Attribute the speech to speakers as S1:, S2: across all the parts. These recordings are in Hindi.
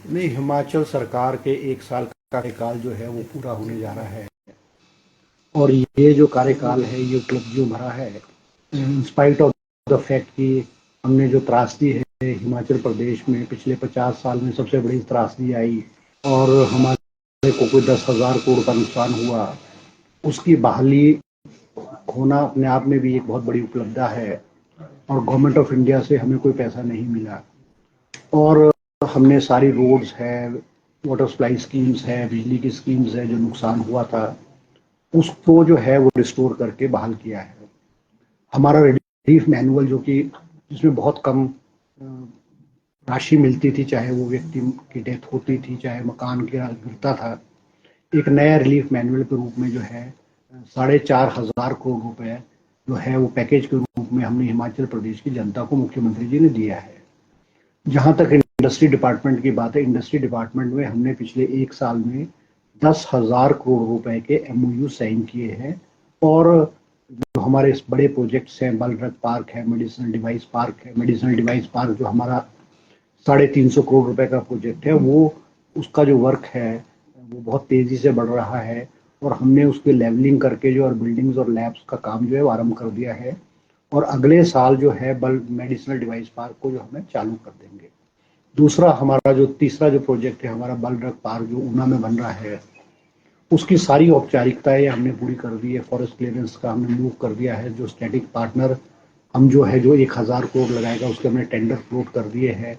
S1: नहीं, हिमाचल सरकार के 1 साल का कार्यकाल जो है वो पूरा होने जा रहा है और ये जो कार्यकाल है ये उपलब्धियों भरा है। In spite of the fact कि हमने जो त्रासदी है हिमाचल प्रदेश में पिछले 50 साल में सबसे बड़ी त्रासदी आई और हमारे को कोई 10,000 करोड़ का नुकसान हुआ, उसकी बहाली होना अपने आप में भी एक बहुत बड़ी उपलब्धि है। और गवर्नमेंट ऑफ इंडिया से हमें कोई पैसा नहीं मिला और हमने सारी रोड्स है, वाटर सप्लाई स्कीम्स है, बिजली की स्कीम्स है, जो नुकसान हुआ था उसको जो है वो रिस्टोर करके बहाल किया है। हमारा रिलीफ मैनुअल जो कि जिसमें बहुत कम राशि मिलती थी, चाहे वो व्यक्ति की डेथ होती थी, चाहे मकान गिरता था, एक नया रिलीफ मैनुअल के रूप में जो है 4,500 करोड़ रुपए जो है वो पैकेज के रूप में हमने हिमाचल प्रदेश की जनता को मुख्यमंत्री जी ने दिया है। जहां तक इंडस्ट्री डिपार्टमेंट की बात है, इंडस्ट्री डिपार्टमेंट में हमने पिछले 1 साल में 10,000 करोड़ रुपए के MOU साइन किए हैं और जो हमारे बड़े प्रोजेक्ट्स हैं, बल ड्रग पार्क है, मेडिसिनल डिवाइस पार्क है, मेडिसिनल डिवाइस पार्क जो हमारा 350 करोड़ रुपए का प्रोजेक्ट है, वो उसका जो वर्क है वो बहुत तेजी से बढ़ रहा है और हमने उसके लेवलिंग करके जो और बिल्डिंग्स और लैब्स का काम जो है वो आरम्भ कर दिया है और अगले साल जो है बल मेडिसिनल डिवाइस पार्क को जो हमें चालू कर देंगे। दूसरा हमारा जो तीसरा जो प्रोजेक्ट है हमारा बल ड्रग पार्क जो ऊना में बन रहा है, उसकी सारी औपचारिकताएं हमने पूरी कर दी है। फॉरेस्ट क्लियरेंस का हमने मूव कर दिया है। जो स्टैटिक पार्टनर हम जो है जो 1,000 करोड़ लगाएगा उसके हमने टेंडर फ्लोट कर दिए हैं।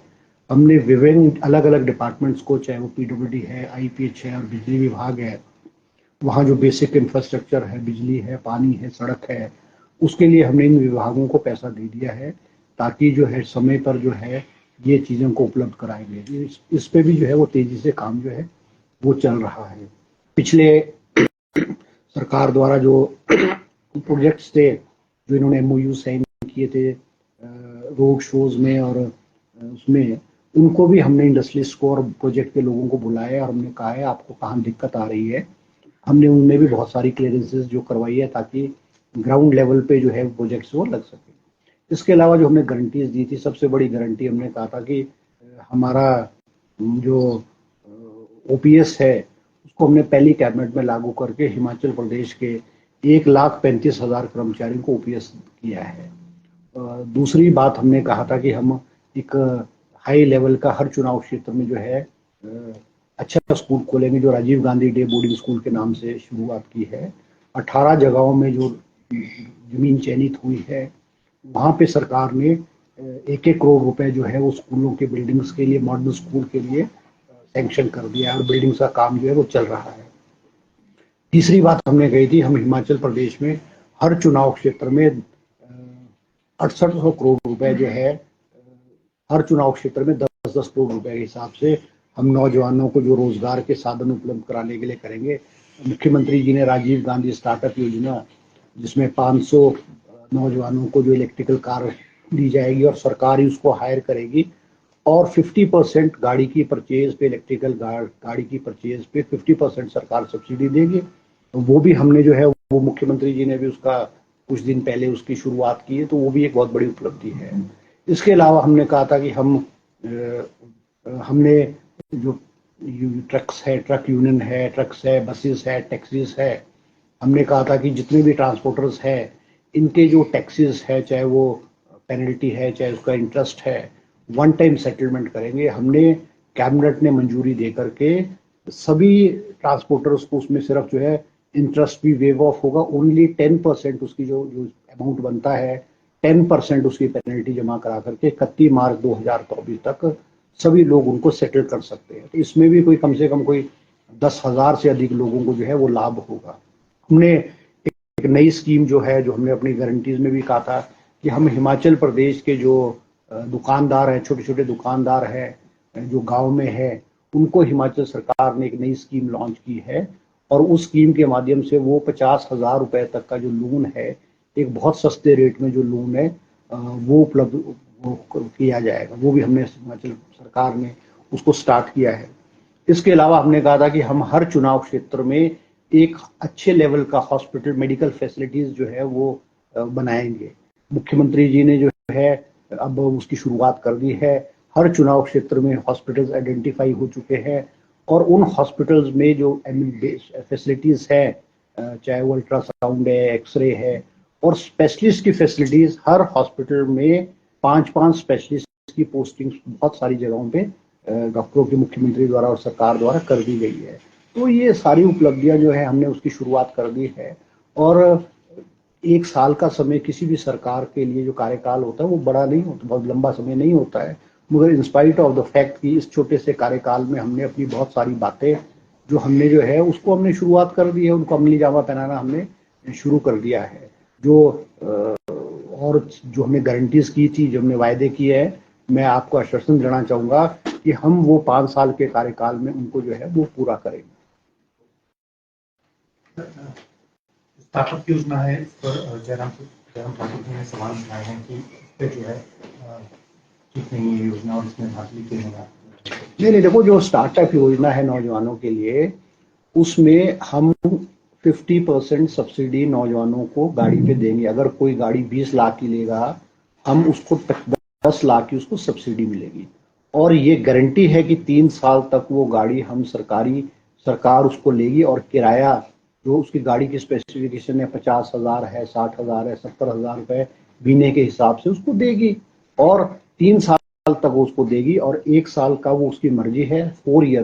S1: हमने विभिन्न अलग अलग डिपार्टमेंट्स को, चाहे वो PWD है, IPH है और बिजली विभाग है, वहाँ जो बेसिक इंफ्रास्ट्रक्चर है, बिजली है, पानी है, सड़क है, उसके लिए हमने इन विभागों को पैसा दे दिया है ताकि जो है समय पर जो है ये चीज़ों को उपलब्ध कराएंगे। इस पे भी जो है वो तेजी से काम जो है वो चल रहा है। पिछले सरकार द्वारा जो प्रोजेक्ट्स थे, जो इन्होंने MOU साइन किए थे रोड शोज में और उसमें, उनको भी हमने इंडस्ट्रियलिस्ट को और प्रोजेक्ट के लोगों को बुलाया और हमने कहा है आपको कहाँ दिक्कत आ रही है। हमने उनमें भी बहुत सारी क्लियरेंसेस जो करवाई है ताकि ग्राउंड लेवल पे जो है प्रोजेक्ट्स वो लग सके। इसके अलावा जो हमने गारंटीज दी थी, सबसे बड़ी गारंटी हमने कहा था कि हमारा जो OPS है उसको हमने पहली कैबिनेट में लागू करके हिमाचल प्रदेश के 1,35,000 कर्मचारियों को OPS किया है। दूसरी बात हमने कहा था कि हम एक हाई लेवल का हर चुनाव क्षेत्र में जो है अच्छा स्कूल खोलेंगे, जो Rajiv Gandhi day boarding school के नाम से शुरुआत की है। 18 जगहों में जो जमीन चयनित हुई है वहाँ पे सरकार ने 1-1 करोड़ रुपए जो है वो स्कूलों के बिल्डिंग्स के लिए, मॉडर्न स्कूल के लिए सैंक्शन कर दिया है और बिल्डिंग्स का काम जो है वो चल रहा है। तीसरी बात हमने कही थी, हम हिमाचल प्रदेश में हर चुनाव क्षेत्र में 6800 करोड़ रुपए जो है हर चुनाव क्षेत्र में 10-10 करोड़ रुपए के हिसाब से हम नौजवानों को जो रोजगार के साधन उपलब्ध कराने के लिए करेंगे। मुख्यमंत्री जी ने राजीव गांधी स्टार्टअप योजना, जिसमें 500 नौजवानों को जो इलेक्ट्रिकल कार दी जाएगी और सरकार ही उसको हायर करेगी और 50% गाड़ी की परचेज पे, इलेक्ट्रिकल गाड़ी की परचेज पे 50% सरकार सब्सिडी देगी। तो वो भी हमने जो है वो मुख्यमंत्री जी ने भी उसका कुछ दिन पहले उसकी शुरुआत की है, तो वो भी एक बहुत बड़ी उपलब्धि है। इसके अलावा हमने कहा था कि हमने जो ट्रक्स है, ट्रक यूनियन है, ट्रक्स है, बसेस है, टैक्सीज है, हमने कहा था कि जितने भी ट्रांसपोर्टर्स है इनके जो टैक्सेस है, चाहे वो पेनल्टी है चाहे उसका इंटरेस्ट है, वन टाइम सेटलमेंट करेंगे। हमने कैबिनेट ने मंजूरी दे करके सभी ट्रांसपोर्टर्स को उसमें सिर्फ जो है इंटरेस्ट भी वेव ऑफ होगा, ओनली 10% उसकी जो जो अमाउंट बनता है 10% उसकी पेनल्टी जमा करा करके 31 मार्च 2024 तक सभी लोग उनको सेटल कर सकते हैं। तो इसमें भी कोई कम से कम कोई 10,000 से अधिक लोगों को जो है वो लाभ होगा। हमने एक नई स्कीम जो है, जो हमने अपनी गारंटीज में भी कहा था कि हम हिमाचल प्रदेश के जो दुकानदार हैं, छोटे छोटे दुकानदार हैं जो गांव में है, उनको हिमाचल सरकार ने एक नई स्कीम लॉन्च की है और उस स्कीम के माध्यम से वो 50,000 रुपए तक का जो लोन है, एक बहुत सस्ते रेट में जो लोन है वो उपलब्ध किया जाएगा। वो भी हमने हिमाचल सरकार ने उसको स्टार्ट किया है। इसके अलावा हमने कहा था कि हम हर चुनाव क्षेत्र में एक अच्छे लेवल का हॉस्पिटल, मेडिकल फैसिलिटीज जो है वो बनाएंगे। मुख्यमंत्री जी ने जो है अब उसकी शुरुआत कर दी है। हर चुनाव क्षेत्र में हॉस्पिटल्स आइडेंटिफाई हो चुके हैं और उन हॉस्पिटल्स में जो फैसिलिटीज़ है, चाहे वो अल्ट्रासाउंड है, एक्सरे है और स्पेशलिस्ट की फैसिलिटीज़, हर हॉस्पिटल में 5-5 स्पेशलिस्ट की पोस्टिंग बहुत सारी जगहों पे डॉक्टरों के मुख्यमंत्री द्वारा और सरकार द्वारा कर दी गई है। तो ये सारी उपलब्धियां जो है हमने उसकी शुरुआत कर दी है। और 1 साल का समय किसी भी सरकार के लिए जो कार्यकाल होता है वो बड़ा नहीं होता, बहुत लंबा समय नहीं होता है, मगर इंस्पाइट ऑफ द फैक्ट कि इस छोटे से कार्यकाल में हमने अपनी बहुत सारी बातें जो हमने जो है उसको हमने शुरुआत कर दी है, उनको अमली जामा पहनाना हमने शुरू कर दिया है। जो और जो हमने गारंटीज की थी, जो हमने वायदे किए हैं, मैं आपको आश्वासन देना चाहूंगा कि हम वो 5 साल के कार्यकाल में उनको जो है वो पूरा करेंगे।
S2: स्टार्टअप योजना है, इस पर जयराम ठाकुर जी ने सवाल उठाए हैं कि इस पर जो है कितनी ये योजना और इसमें भाग लीजिए होगा।
S1: नहीं, देखो, जो स्टार्टअप योजना है नौजवानों के लिए, उसमें हम 50% सब्सिडी नौजवानों को गाड़ी पे देंगे। अगर कोई गाड़ी 20 लाख की लेगा, हम उसको 10 लाख की उसको सब्सिडी मिलेगी और ये गारंटी है कि 3 साल तक वो गाड़ी हम सरकार उसको लेगी और किराया जो उसकी गाड़ी की स्पेसिफिकेशन है 50,000 है, 60,000 है, 70,000 रुपए महीने के हिसाब से उसको देगी और 3 साल तक उसको देगी और 1 साल का वो उसकी मर्जी है। 4 ईयर,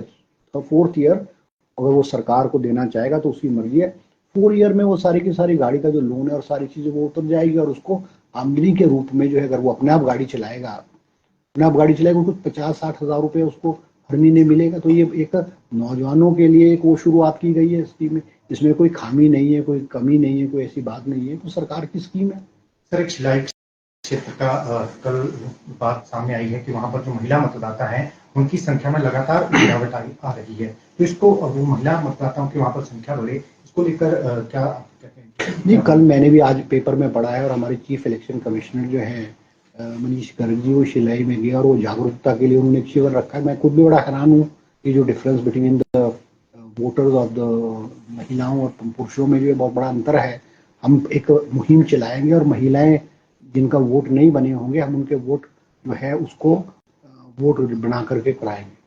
S1: तो 4th ईयर अगर वो सरकार को देना चाहेगा तो उसकी मर्जी है। 4 ईयर में वो सारी की सारी गाड़ी का जो लोन है और सारी चीजें वो उतर जाएगी और उसको आमदनी के रूप में जो है, अगर वो अपने आप गाड़ी चलाएगा उसको 50-60 हजार रुपये उसको हर महीने मिलेगा। तो ये एक नौजवानों के लिए एक वो शुरुआत की गई है स्कीम में। इसमें कोई खामी नहीं है, कोई कमी नहीं है, कोई ऐसी बात नहीं है, तो सरकार की स्कीम है।
S2: सर, एक शिलाई क्षेत्र का कल बात सामने आई है कि वहां पर जो महिला मतदाता हैं उनकी संख्या में लगातार गिरावट आ रही है, तो इसको वो महिला मतदाताओं की वहां पर संख्या बढ़े, इसको लेकर क्या कहते हैं?
S1: जी, कल मैंने भी आज पेपर में पढ़ा है और हमारे चीफ इलेक्शन कमिश्नर जो है मनीष गर्ग जी, वो शिलाई में गया और वो जागरूकता के लिए उन्होंने शिविर रखा है। मैं खुद भी बड़ा हैरान हूँ कि जो difference between the voters of the महिलाओं और पुरुषों में जो बहुत बड़ा अंतर है। हम एक मुहिम चलाएंगे और महिलाएं जिनका वोट नहीं बने होंगे, हम उनके वोट जो है उसको वोट बना करके कराएंगे।